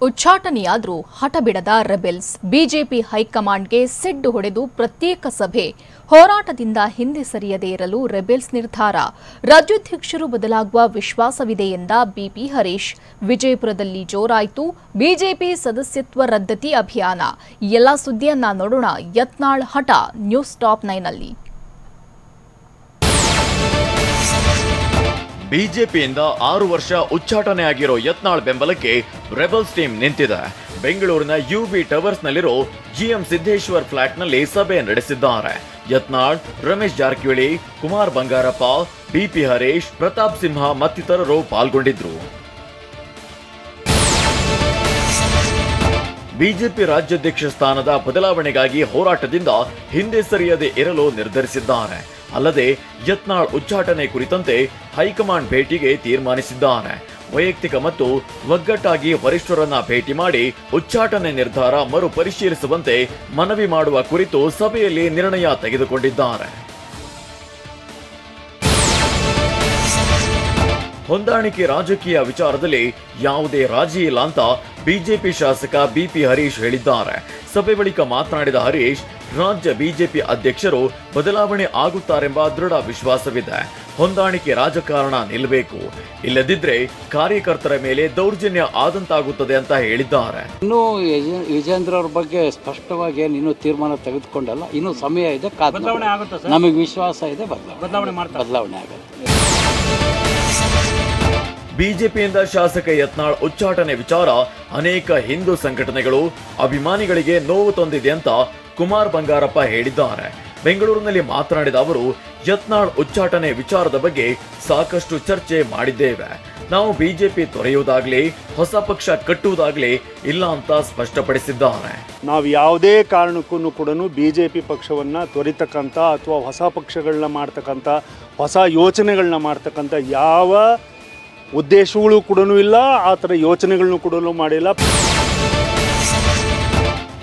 ಉಚ್ಚಾಟನೆಯಾದರೂ ಹಠ ಬಿಡದ rebels BJP ಹೈಕಮಾಂಡ್ಗೆ ಸಿಡ್ಡು ಹೊಡೆದು ಪ್ರತ್ಯೇಕ ಸಭೆ ಹೋರಾಟದಿಂದ ಹಿಂದೆ ಸರಿಯದೇ ಇರಲು ರೆಬೆಲ್ಸ್ ನಿರ್ಧಾರ ರಾಜ್ಯಾಧ್ಯಕ್ಷರು ಬದಲಾಗುವ ವಿಶ್ವಾಸವಿದೆ ಎಂದ ಬಿಪಿ ಹರೀಶ್ ವಿಜಯಪುರದಲ್ಲಿ ಜೋರಾಯಿತು ಬಿಜೆಪಿ ಸದಸ್ಯತ್ವ ರದ್ದತಿ ಅಭಿಯಾನ ಎಲ್ಲ ಸುದ್ದಿಯನ್ನ ನೋಡೋಣ ಯತ್ನಾಳ್ ಹಠ ನ್ಯೂಸ್ ಟಾಪ್ 9 ನಲ್ಲಿ ಬಿಜೆಪಿಯಿಂದ 6 ವರ್ಷ ಉಚ್ಚಾಟನೆಯಾಗಿರೋ ಯತ್ನಾಳ್ ಬೆಂಬಲಕ್ಕೆ ರೆಬಲ್ಸ್ ಟೀಮ್ ನಿಂತಿದೆ. ಬೆಂಗಳೂರಿನ ಯುಬಿ ಟವರ್ಸ್ ನಲ್ಲಿರೋ ಜಿಎಂ ಸಿದ್ದೇಶ್ವರ್ ಫ್ಲಾಟ್ ನಲ್ಲಿ ಸಭೆ ನಡೆಸಿದ್ದಾರೆ. ಯತ್ನಾಳ್, ರಮೇಶ್ ಜಾರಕಿಹೊಳಿ, ಕುಮಾರ್ ಬಂಗಾರಪ್ಪ, ಬಿಪಿ ಹರೀಶ್, ಪ್ರತಾಪ್ ಸಿಂಹ ಮತ್ತಿತರರು ಪಾಲ್ಗೊಂಡಿದ್ರು. ಬಿಜೆಪಿ ರಾಜ್ಯಾಧ್ಯಕ್ಷ ಸ್ಥಾನದ ಬದಲಾವಣೆಗಾಗಿ ಹೋರಾಟದಿಂದ ಹಿಂದೆ ಸರಿಯದೆ ಇರಲು ನಿರ್ಧರಿಸಿದ್ದಾರೆ. ಅಲ್ಲದೆ ಯತ್ನಾಳ್ ಉಚ್ಚಾಟನೆ ಕುರಿತಂತೆ ಹೈಕಮಾಂಡ್ ಭೇಟಿಗೆ ತೀರ್ಮಾನಿಸಿದ್ದಾರೆ. ವೈಯಕ್ತಿಕ ಮತ್ತು ಒಗ್ಗಟ್ಟಾಗಿ ವರಿಷ್ಠರನ್ನ ಭೇಟಿ ಮಾಡಿ ಉಚ್ಚಾಟನೆ ನಿರ್ಧಾರ ಮರುಪರಿಶೀಲಿಸುವಂತೆ ಮನವಿ ಮಾಡುವ ಕುರಿತು ಸಭೆಯಲ್ಲಿ ನಿರ್ಣಯ ತೆಗೆದುಕೊಂಡಿದ್ದಾರೆ. ಹೊಂದಾಣಿಕೆ ರಾಜಕೀಯ ವಿಚಾರದಲ್ಲಿ ಯಾವುದೇ ರಾಜಿ ಇಲ್ಲ ಅಂತ ಬಿಜೆಪಿ ಶಾಸಕ ಬಿಪಿ ಹರೀಶ್ ಹೇಳಿದ್ದಾರೆ. ಸಭೆ ಬಳಿಕ ಮಾತನಾಡಿದ ಹರೀಶ್, ರಾಜ್ಯ ಬಿಜೆಪಿ ಅಧ್ಯಕ್ಷರು ಬದಲಾವಣೆ ಆಗುತ್ತಾರೆಂಬ ದೃಢ ವಿಶ್ವಾಸವಿದೆ. ಹೊಂದಾಣಿಕೆ ರಾಜಕಾರಣ ನಿಲ್ಲಬೇಕು, ಇಲ್ಲದಿದ್ರೆ ಕಾರ್ಯಕರ್ತರ ಮೇಲೆ ದೌರ್ಜನ್ಯ ಆದಂತಾಗುತ್ತದೆ ಅಂತ ಹೇಳಿದ್ದಾರೆ. ಇನ್ನು ವಿಜೇಂದ್ರ ಅವ್ರ ಬಗ್ಗೆ ಸ್ಪಷ್ಟವಾಗಿ ಇನ್ನೂ ತೀರ್ಮಾನ ತೆಗೆದುಕೊಂಡಲ್ಲ, ಇನ್ನೂ ಸಮಯ ಇದೆ, ನಮಗೆ ವಿಶ್ವಾಸ ಇದೆ, ಬದಲಾವಣೆ ಆಗುತ್ತೆ. ಬಿಜೆಪಿಯಿಂದ ಶಾಸಕ ಯತ್ನಾಳ್ ಉಚ್ಚಾಟನೆ ವಿಚಾರ ಅನೇಕ ಹಿಂದೂ ಸಂಘಟನೆಗಳು, ಅಭಿಮಾನಿಗಳಿಗೆ ನೋವು ತಂದಿದೆ ಅಂತ ಕುಮಾರ್ ಬಂಗಾರಪ್ಪ ಹೇಳಿದ್ದಾರೆ. ಬೆಂಗಳೂರಿನಲ್ಲಿ ಮಾತನಾಡಿದ ಅವರು, ಯತ್ನಾಳ್ ಉಚ್ಚಾಟನೆ ವಿಚಾರದ ಬಗ್ಗೆ ಸಾಕಷ್ಟು ಚರ್ಚೆ ಮಾಡಿದ್ದೇವೆ. ನಾವು ಬಿಜೆಪಿ ತೊರೆಯುವುದಾಗ್ಲಿ ಹೊಸ ಪಕ್ಷ ಕಟ್ಟುವುದಾಗ್ಲಿ ಇಲ್ಲ ಅಂತ ಸ್ಪಷ್ಟಪಡಿಸಿದ್ದಾರೆ. ನಾವು ಯಾವುದೇ ಕಾರಣಕ್ಕೂ ಕೂಡ ಬಿಜೆಪಿ ಪಕ್ಷವನ್ನ ತೊರೆತಕ್ಕಂಥ ಅಥವಾ ಹೊಸ ಪಕ್ಷಗಳನ್ನ ಮಾಡ್ತಕ್ಕಂಥ, ಹೊಸ ಯೋಚನೆಗಳನ್ನ ಮಾಡ್ತಕ್ಕಂಥ ಯಾವ ಉದ್ದೇಶಗಳು ಕೂಡ ಇಲ್ಲ, ಆ ಥರ ಯೋಚನೆಗಳನ್ನು ಕೂಡ ಮಾಡಿಲ್ಲ.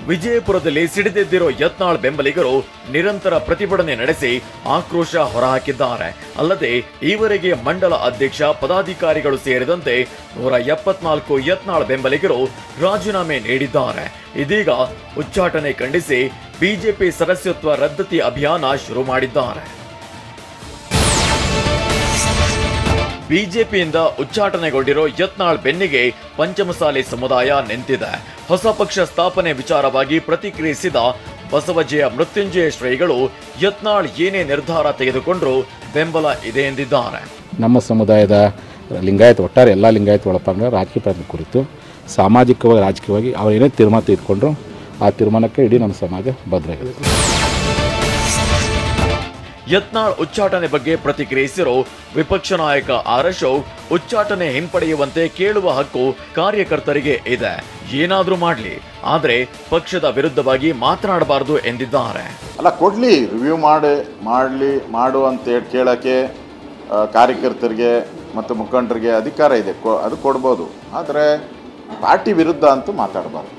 ವಿಜಯಪುರದಲ್ಲಿ ಸಿಡಿದೆದ್ದಿರೋ ಯತ್ನಾಳ್ ಬೆಂಬಲಿಗರು ನಿರಂತರ ಪ್ರತಿಭಟನೆ ನಡೆಸಿ ಆಕ್ರೋಶ ಹೊರಹಾಕಿದ್ದಾರೆ. ಅಲ್ಲದೆ ಈವರೆಗೆ ಮಂಡಲ ಅಧ್ಯಕ್ಷ, ಪದಾಧಿಕಾರಿಗಳು ಸೇರಿದಂತೆ 174 ಯತ್ನಾಳ್ ಬೆಂಬಲಿಗರು ರಾಜೀನಾಮೆ ನೀಡಿದ್ದಾರೆ. ಇದೀಗ ಉಚ್ಚಾಟನೆ ಖಂಡಿಸಿ ಬಿಜೆಪಿ ಸದಸ್ಯತ್ವ ರದ್ದತಿ ಅಭಿಯಾನ ಶುರು ಮಾಡಿದ್ದಾರೆ. ಬಿಜೆಪಿಯಿಂದ ಉಚ್ಚಾಟನೆಗೊಂಡಿರೋ ಯತ್ನಾಳ್ ಬೆನ್ನಿಗೆ ಪಂಚಮಸಾಲಿ ಸಮುದಾಯ ನಿಂತಿದೆ. ಹೊಸ ಪಕ್ಷ ಸ್ಥಾಪನೆ ವಿಚಾರವಾಗಿ ಪ್ರತಿಕ್ರಿಯಿಸಿದ ಬಸವಜಯ ಮೃತ್ಯುಂಜಯ ಶ್ರೀಗಳು, ಯತ್ನಾಳ್ ಏನೇ ನಿರ್ಧಾರ ತೆಗೆದುಕೊಂಡ್ರೂ ಬೆಂಬಲ ಇದೆ ಎಂದಿದ್ದಾರೆ. ನಮ್ಮ ಸಮುದಾಯದ ಲಿಂಗಾಯತ, ಒಟ್ಟಾರೆ ಎಲ್ಲ ಲಿಂಗಾಯತ ಒಳಪಂಗ ರಾಜಕೀಯ ಪ್ರಯತ್ನ ಕುರಿತು ಸಾಮಾಜಿಕವಾಗಿ ರಾಜಕೀಯವಾಗಿ ಅವರೇನೇ ತೀರ್ಮಾನ ತೆಗೆದುಕೊಂಡ್ರು ಆ ತೀರ್ಮಾನಕ್ಕೆ ಇಡೀ ನಮ್ಮ ಸಮಾಜ ಬದ್ಧವಾಗಿದೆ. ಯತ್ನಾಳ್ ಉಚ್ಚಾಟನೆ ಬಗ್ಗೆ ಪ್ರತಿಕ್ರಿಯಿಸಿರೋ ವಿಪಕ್ಷ ನಾಯಕ ಆರ್ ಅಶೋಕ್, ಉಚ್ಚಾಟನೆ ಹಿಂಪಡೆಯುವಂತೆ ಕೇಳುವ ಹಕ್ಕು ಕಾರ್ಯಕರ್ತರಿಗೆ ಇದೆ, ಏನಾದ್ರೂ ಮಾಡ್ಲಿ, ಆದ್ರೆ ಪಕ್ಷದ ವಿರುದ್ಧವಾಗಿ ಮಾತನಾಡಬಾರದು ಎಂದಿದ್ದಾರೆ. ಅಲ್ಲ, ಕೊಡ್ಲಿ, ರಿವ್ಯೂ ಮಾಡು ಅಂತ ಕೇಳಕ್ಕೆ ಕಾರ್ಯಕರ್ತರಿಗೆ ಮತ್ತು ಮುಖಂಡರಿಗೆ ಅಧಿಕಾರ ಇದೆ, ಅದು ಕೊಡ್ಬೋದು, ಆದರೆ ಪಾರ್ಟಿ ವಿರುದ್ಧ ಅಂತೂ ಮಾತಾಡಬಾರ್ದು.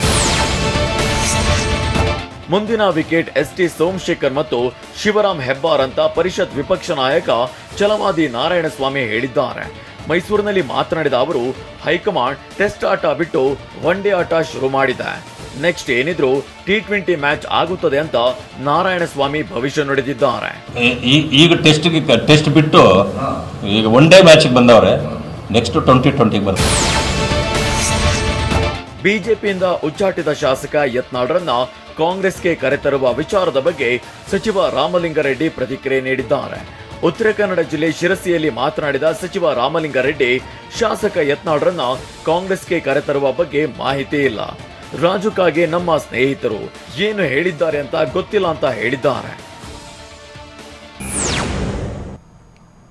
ಮುಂದಿನ ವಿಕೆಟ್ ಎಸ್ಟಿ ಸೋಮಶೇಖರ್ ಮತ್ತು ಶಿವರಾಮ್ ಹೆಬ್ಬಾರ್ ಅಂತ ಪರಿಷತ್ ವಿಪಕ್ಷ ನಾಯಕ ಛಲವಾದಿ ನಾರಾಯಣಸ್ವಾಮಿ ಹೇಳಿದ್ದಾರೆ. ಮೈಸೂರಿನಲ್ಲಿ ಮಾತನಾಡಿದ ಅವರು, ಹೈಕಮಾಂಡ್ ಟೆಸ್ಟ್ ಆಟ ಬಿಟ್ಟು ಒನ್ ಡೇ ಆಟ ಶುರು ಮಾಡಿದೆ. ನೆಕ್ಸ್ಟ್ ಏನಿದ್ರು T20 ಮ್ಯಾಚ್ ಆಗುತ್ತದೆ ಅಂತ ನಾರಾಯಣಸ್ವಾಮಿ ಭವಿಷ್ಯ ನುಡಿದಿದ್ದಾರೆ. ಈಗ ಟೆಸ್ಟ್ ಬಿಟ್ಟು ಈಗ ಒನ್ ಡೇ ಮ್ಯಾಚ್ ಬಂದವ್ರೆ, ನೆಕ್ಸ್ಟ್ 2020 ಬರ್ತಾರೆ. ಬಿಜೆಪಿಯಿಂದ ಉಚ್ಚಾಟಿತ ಶಾಸಕ ಯತ್ನಾಳ್ರನ್ನ ಕಾಂಗ್ರೆಸ್ಗೆ ಕರೆತರುವ ವಿಚಾರದ ಬಗ್ಗೆ ಸಚಿವ ರಾಮಲಿಂಗಾರೆಡ್ಡಿ ಪ್ರತಿಕ್ರಿಯೆ ನೀಡಿದ್ದಾರೆ. ಉತ್ತರ ಕನ್ನಡ ಜಿಲ್ಲೆ ಶಿರಸಿಯಲ್ಲಿ ಮಾತನಾಡಿದ ಸಚಿವ ರಾಮಲಿಂಗಾರೆಡ್ಡಿ, ಶಾಸಕ ಯತ್ನಾಳ್ರನ್ನ ಕಾಂಗ್ರೆಸ್ಗೆ ಕರೆತರುವ ಬಗ್ಗೆ ಮಾಹಿತಿ ಇಲ್ಲ, ರಾಜುಕಾಗೆ ನಮ್ಮ ಸ್ನೇಹಿತರು, ಏನು ಹೇಳಿದ್ದಾರೆ ಅಂತ ಗೊತ್ತಿಲ್ಲ ಅಂತ ಹೇಳಿದ್ದಾರೆ.